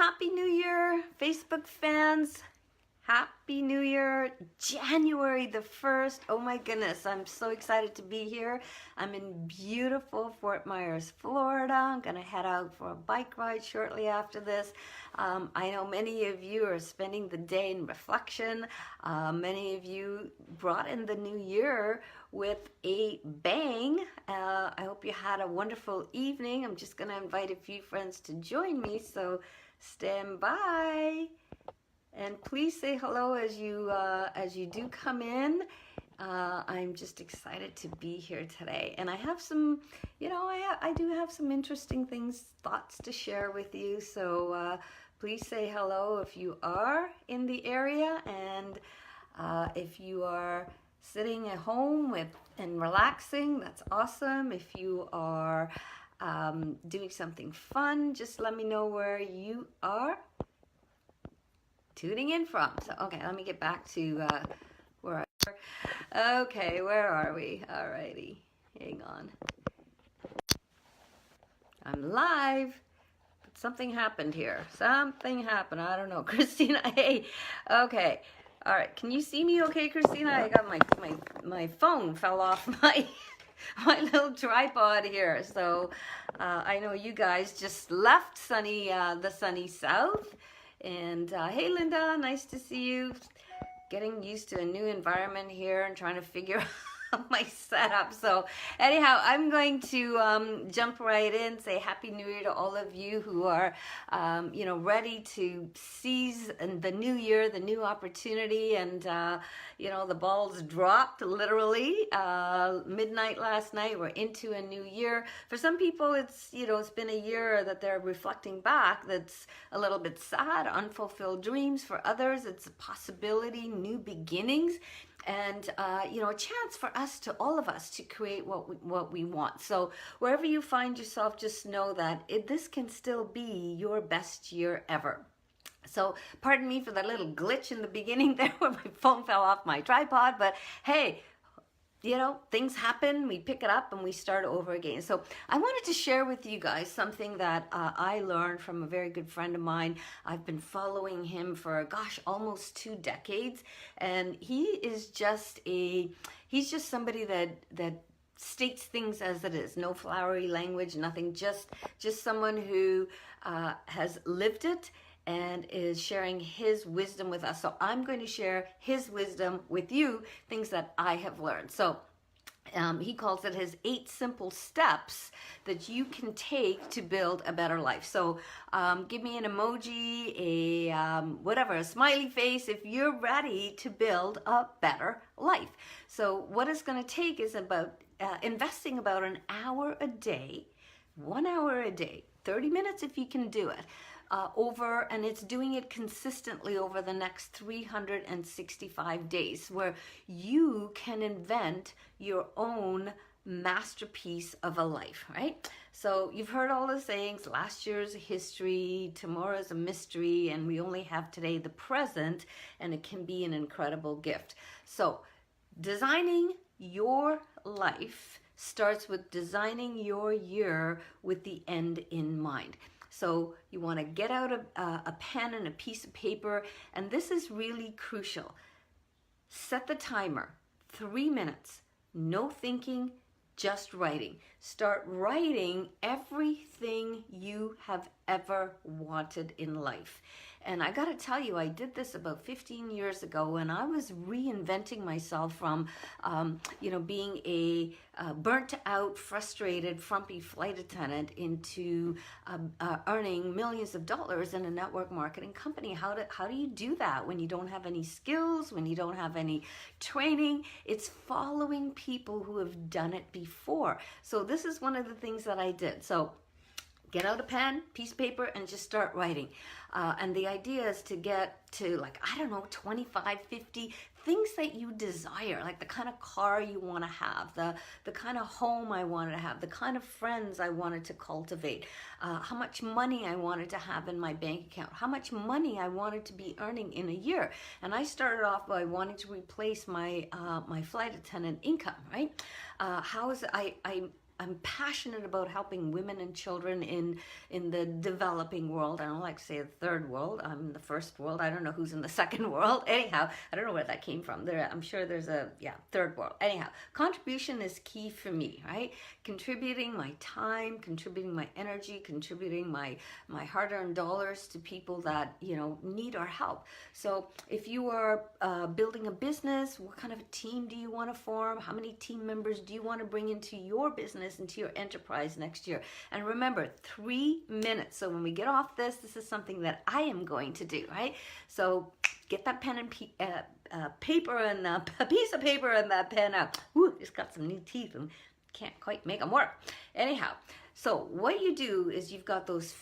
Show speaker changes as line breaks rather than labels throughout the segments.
Happy New Year, Facebook fans. Happy New Year, January the 1st. Oh my goodness, I'm so excited to be here. I'm in beautiful Fort Myers, Florida. I'm going to head out for a bike ride shortly after this. I know many of you are spending the day in reflection. Many of you brought in the new year with a bang. I hope you had a wonderful evening. I'm just going to invite a few friends to join me, so stand by. And please say hello as you do come in. I'm just excited to be here today, and I have some, I do have some interesting thoughts to share with you. So please say hello if you are in the area, and if you are sitting at home and relaxing, that's awesome. If you are doing something fun, just let me know where you are tuning in from. So, okay, let me get back to where okay, where are we? Alrighty, hang on. I'm live, but something happened here. Something happened. I don't know. Christina, hey. Okay. All right. Can you see me okay, Christina? I got my phone fell off my little tripod here. So I know you guys just left the sunny south. And hey, Linda, nice to see you. Getting used to a new environment here and trying to figure out my setup. So anyhow, I'm going to jump right in, say Happy New Year to all of you who are, ready to seize the new year, the new opportunity. And, the balls dropped literally midnight last night. We're into a new year. For some people, it's been a year that they're reflecting back that's a little bit sad, unfulfilled dreams. For others, it's a possibility, new beginnings. And a chance for all of us to create what we want. So wherever you find yourself, just know that this can still be your best year ever. So pardon me for that little glitch in the beginning there where my phone fell off my tripod, but hey, things happen, we pick it up and we start over again. So I wanted to share with you guys something that I learned from a very good friend of mine. I've been following him for, almost 2 decades. And he is he's just somebody that states things as it is. No flowery language, nothing, just someone who has lived it and is sharing his wisdom with us. So I'm going to share his wisdom with you, things that I have learned. So he calls it his 8 simple steps that you can take to build a better life. So give me an emoji, a smiley face if you're ready to build a better life. So what it's going to take is about investing about an hour a day, 1 hour a day, 30 minutes if you can do it. And it's doing it consistently over the next 365 days, where you can invent your own masterpiece of a life, right? So you've heard all the sayings, last year's a history, tomorrow's a mystery, and we only have today, the present, and it can be an incredible gift. So designing your life starts with designing your year with the end in mind. So you want to get out a pen and a piece of paper, and this is really crucial. Set the timer, 3 minutes, no thinking, just writing. Start writing everything you have ever wanted in life. And I got to tell you, I did this about 15 years ago when I was reinventing myself from, being a burnt out, frustrated, frumpy flight attendant into earning millions of dollars in a network marketing company. How do you do that when you don't have any skills, when you don't have any training? It's following people who have done it before. So this is one of the things that I did. So get out a pen, piece of paper, and just start writing. And the idea is to get to 25, 50 things that you desire, like the kind of car you want to have, the kind of home I wanted to have, the kind of friends I wanted to cultivate, how much money I wanted to have in my bank account, how much money I wanted to be earning in a year. And I started off by wanting to replace my flight attendant income, right? I'm passionate about helping women and children in the developing world. I don't like to say the third world. I'm in the first world. I don't know who's in the second world. Anyhow, I don't know where that came from. I'm sure there's a third world. Anyhow, contribution is key for me, right? Contributing my time, contributing my energy, contributing my hard-earned dollars to people that need our help. So if you are building a business, what kind of a team do you want to form? How many team members do you want to bring into your business, into your enterprise next year? And remember, 3 minutes. So when we get off this is something that I am going to do, right? So get that pen and paper and a piece of paper and that pen out. Ooh, just got some new teeth and can't quite make them work. Anyhow, so what you do is you've got those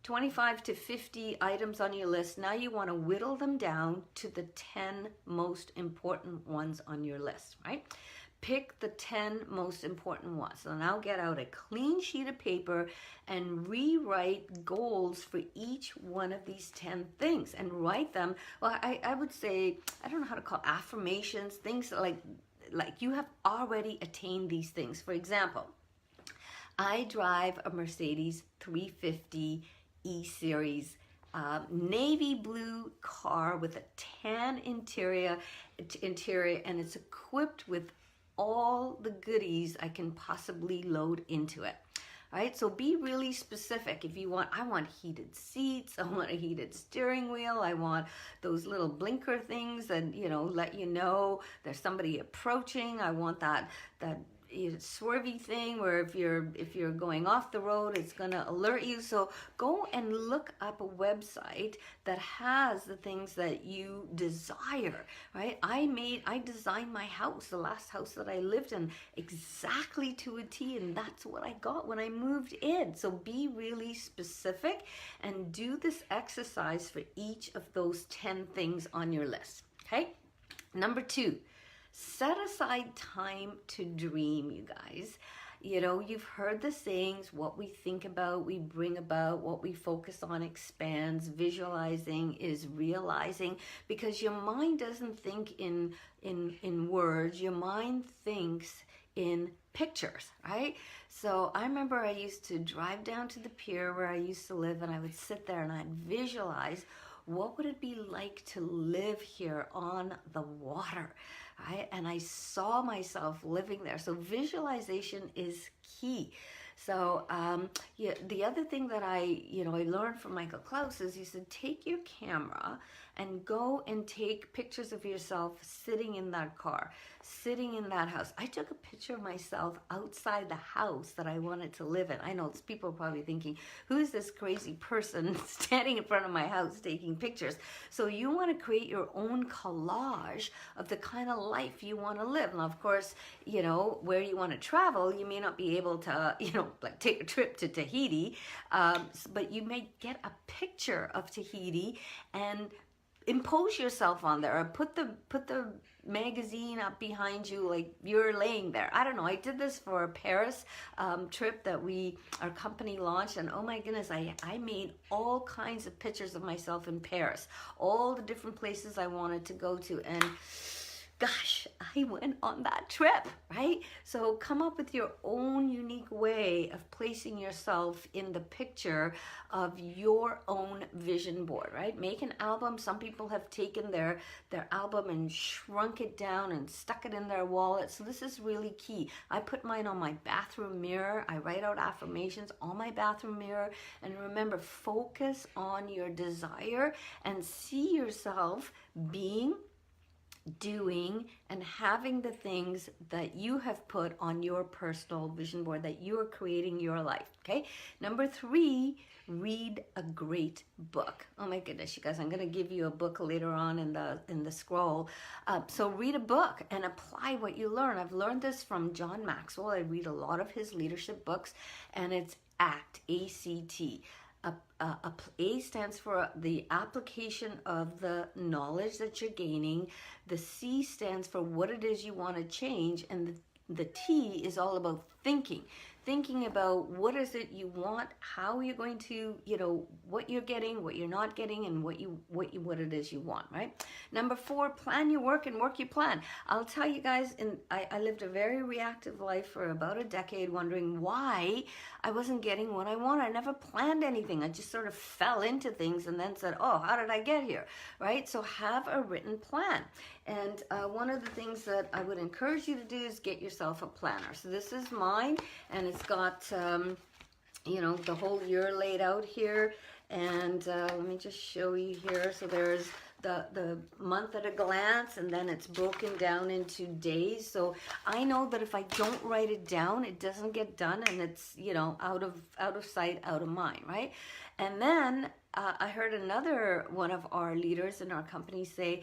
25 to 50 items on your list. Now you want to whittle them down to the 10 most important ones on your list, right? Pick the 10 most important ones. So now get out a clean sheet of paper and rewrite goals for each one of these 10 things and write them. Well, I would say, I don't know how to call affirmations, things like you have already attained these things. For example, I drive a Mercedes 350 E-Series navy blue car with a tan interior, and it's equipped with all the goodies I can possibly load into it. All right, so be really specific. If you want, I want heated seats, I want a heated steering wheel, I want those little blinker things that let you know there's somebody approaching. I want that swervy thing where if you're going off the road, it's going to alert you. So go and look up a website that has the things that you desire, right? I designed my house, the last house that I lived in, exactly to a T, and that's what I got when I moved in. So be really specific and do this exercise for each of those 10 things on your list, okay? Number 2, set aside time to dream, you guys. You've heard the sayings, what we think about, we bring about, what we focus on expands. Visualizing is realizing, because your mind doesn't think in words, your mind thinks in pictures, right? So I remember I used to drive down to the pier where I used to live, and I would sit there and I'd visualize, what would it be like to live here on the water? Right? And I saw myself living there. So visualization is key. So the other thing that I learned from Michael Klaus is he said, take your camera and go and take pictures of yourself sitting in that car, sitting in that house. I took a picture of myself outside the house that I wanted to live in. I know people are probably thinking, who's this crazy person standing in front of my house taking pictures? So you want to create your own collage of the kind of life you want to live. Now, of course, where you want to travel, you may not be able to, like take a trip to Tahiti, but you may get a picture of Tahiti and impose yourself on there, or put the magazine up behind you like you're laying there. I don't know. I did this for a Paris trip that our company launched, and oh my goodness, I made all kinds of pictures of myself in Paris, all the different places I wanted to go to, and gosh, I went on that trip, right? So come up with your own unique way of placing yourself in the picture of your own vision board, right? Make an album. Some people have taken their album and shrunk it down and stuck it in their wallet. So this is really key. I put mine on my bathroom mirror. I write out affirmations on my bathroom mirror. And remember, focus on your desire and see yourself being, doing, and having the things that you have put on your personal vision board, that you are creating your life. Okay. Number 3, read a great book. Oh my goodness, you guys, I'm going to give you a book later on in the scroll. So read a book and apply what you learn. I've learned this from John Maxwell. I read a lot of his leadership books, and it's ACT, A-C-T. A stands for the application of the knowledge that you're gaining. The C stands for what it is you want to change, and the T is all about thinking. thinking about what is it you want, how you're going to, what you're getting, what you're not getting, and what it is you want, right? Number 4, plan your work and work your plan. I'll tell you guys, I lived a very reactive life for about a decade, wondering why I wasn't getting what I want. I never planned anything. I just sort of fell into things and then said, oh, how did I get here, right? So have a written plan. And one of the things that I would encourage you to do is get yourself a planner. So this is mine, and it's got, the whole year laid out here. And let me just show you here. So there's the month at a glance, and then it's broken down into days. So I know that if I don't write it down, it doesn't get done, and it's, out of sight, out of mind, right? And then I heard another one of our leaders in our company say,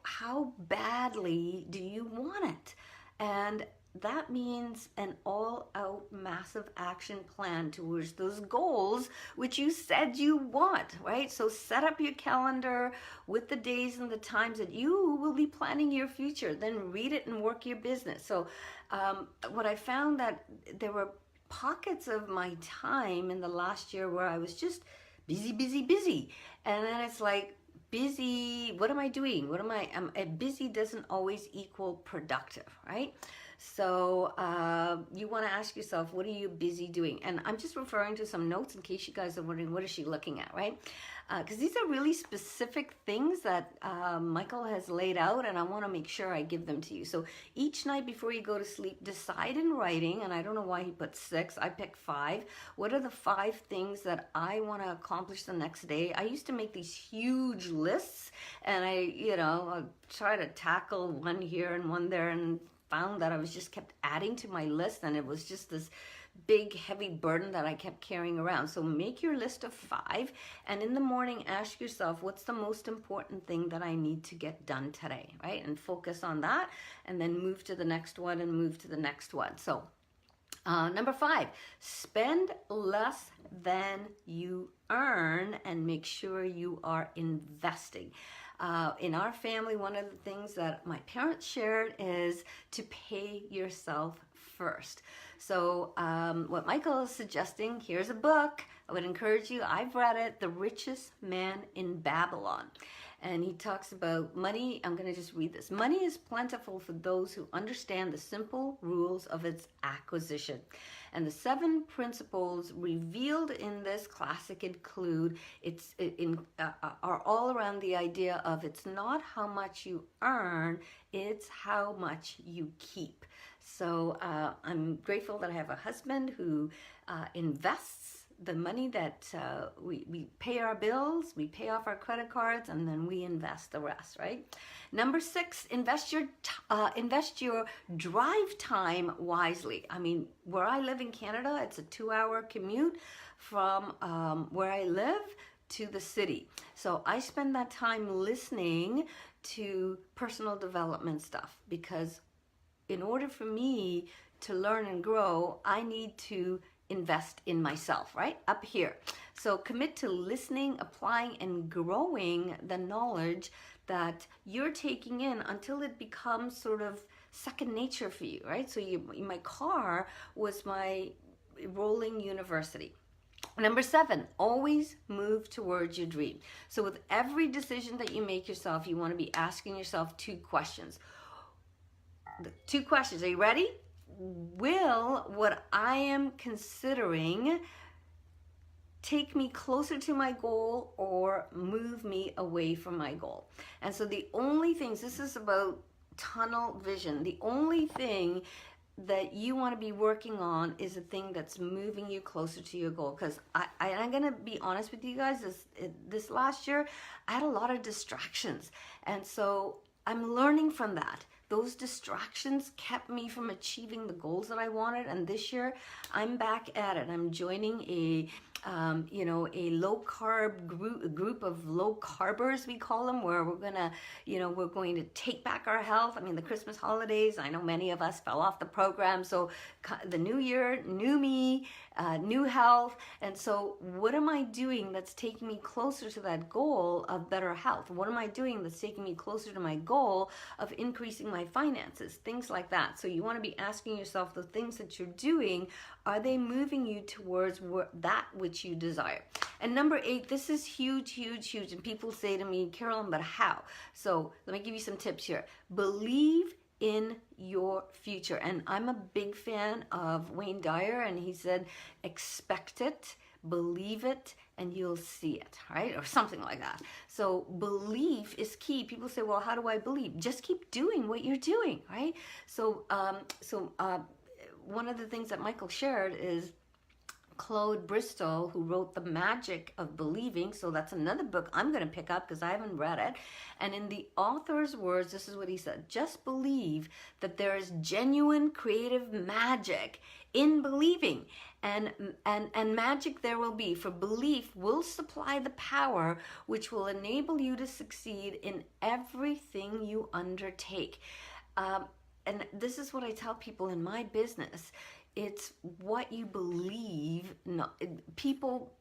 how badly do you want it? And that means an all-out massive action plan towards those goals which you said you want, right? So set up your calendar with the days and the times that you will be planning your future. Then read it and work your business. So what I found that there were pockets of my time in the last year where I was just busy. And then it's like, busy, what am I doing? Busy doesn't always equal productive, right? So you want to ask yourself, what are you busy doing? And I'm just referring to some notes in case you guys are wondering, what is she looking at, right? Because these are really specific things that Michael has laid out, and I want to make sure I give them to you. So each night before you go to sleep, decide in writing, and I don't know why he put 6, I picked 5. What are the 5 things that I want to accomplish the next day? I used to make these huge lists, and I try to tackle one here and one there, and found that I was just kept adding to my list, and it was just this big heavy burden that I kept carrying around. So make your list of 5, and in the morning ask yourself, what's the most important thing that I need to get done today, right? And focus on that, and then move to the next one and move to the next one. So number 5, spend less than you earn and make sure you are investing. In our family, one of the things that my parents shared is to pay yourself first. So what Michael is suggesting, here's a book. I would encourage you, I've read it, The Richest Man in Babylon. And he talks about money. I'm going to just read this. Money is plentiful for those who understand the simple rules of its acquisition. And the 7 principles revealed in this classic include, are all around the idea of it's not how much you earn, it's how much you keep. So I'm grateful that I have a husband who invests the money that we pay our bills, we pay off our credit cards, and then we invest the rest, right? Number 6, invest your drive time wisely. I mean, where I live in Canada, it's a 2-hour commute from where I live to the city. So I spend that time listening to personal development stuff, because in order for me to learn and grow, I need to invest in myself, right? Up here. So commit to listening, applying, and growing the knowledge that you're taking in until it becomes sort of second nature for you, right? So my car was my rolling university. Number 7, always move towards your dream. So with every decision that you make yourself, you want to be asking yourself 2 questions. The 2 questions, are you ready? Will what I am considering take me closer to my goal or move me away from my goal? And so the only things, this is about tunnel vision, the only thing that you want to be working on is the thing that's moving you closer to your goal. Because I'm going to be honest with you guys, this last year, I had a lot of distractions. And so I'm learning from that. Those distractions kept me from achieving the goals that I wanted, and this year I'm back at it. I'm joining a low carb group of low carbers, we call them, where we're going to take back our health. I mean, the Christmas holidays, I know many of us fell off the program, so the new year, new me, new health. And so what am I doing that's taking me closer to that goal of better health? What am I doing that's taking me closer to my goal of increasing my finances? Things like that. So you want to be asking yourself, the things that you're doing, Are they moving you towards that which you desire? And number 8, this is huge, huge, huge. And people say to me, Carolyne, but how? So let me give you some tips here. Believe in your future. And I'm a big fan of Wayne Dyer, and he said, expect it, believe it, and you'll see it, right? Or something like that. So belief is key. People say, well, how do I believe? Just keep doing what you're doing, right? So, one of the things that Michael shared is Claude Bristol, who wrote The Magic of Believing. So that's another book I'm going to pick up because I haven't read it. And in the author's words, this is what he said: just believe that there is genuine creative magic in believing, and magic there will be, for belief will supply the power which will enable you to succeed in everything you undertake. And this is what I tell people in my business. It's what you believe. No, people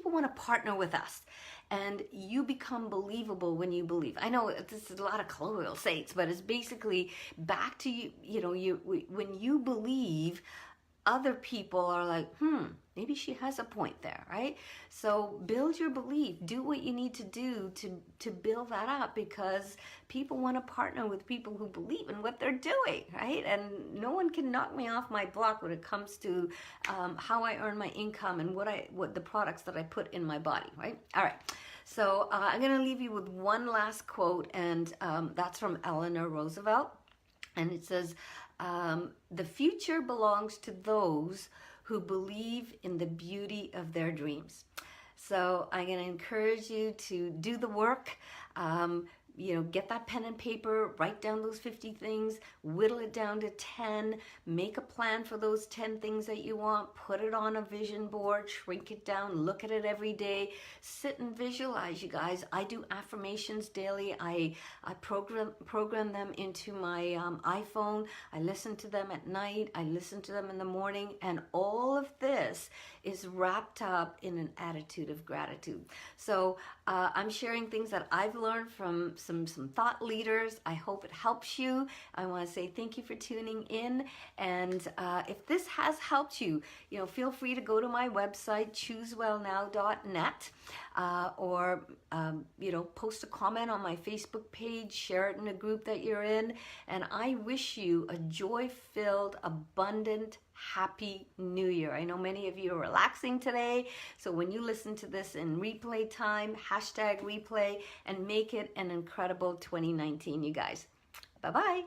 want to partner with us, and you become believable when you believe. I know this is a lot of colloquial saints, but it's basically back to you. You know, when you believe, other people are like, maybe she has a point there, right? So build your belief. Do what you need to do to build that up, because people want to partner with people who believe in what they're doing, right? And no one can knock me off my block when it comes to how I earn my income and what the products that I put in my body, right? All right. So I'm going to leave you with one last quote, and that's from Eleanor Roosevelt. And it says, the future belongs to those who believe in the beauty of their dreams. So I'm going to encourage you to do the work. Get that pen and paper, write down those 50 things, whittle it down to 10, make a plan for those 10 things that you want, put it on a vision board, shrink it down, look at it every day, sit and visualize, you guys. I do affirmations daily. I program them into my iPhone. I listen to them at night. I listen to them in the morning, and all of this is wrapped up in an attitude of gratitude. So I'm sharing things that I've learned from some thought leaders. I hope it helps you. I want to say thank you for tuning in. And if this has helped you, feel free to go to my website, choosewellnow.net, or post a comment on my Facebook page, share it in a group that you're in. And I wish you a joy-filled, abundant, happy new year. I know many of you are relaxing today, so when you listen to this in replay time, #replay, and make it an incredible 2019, you guys. Bye-bye.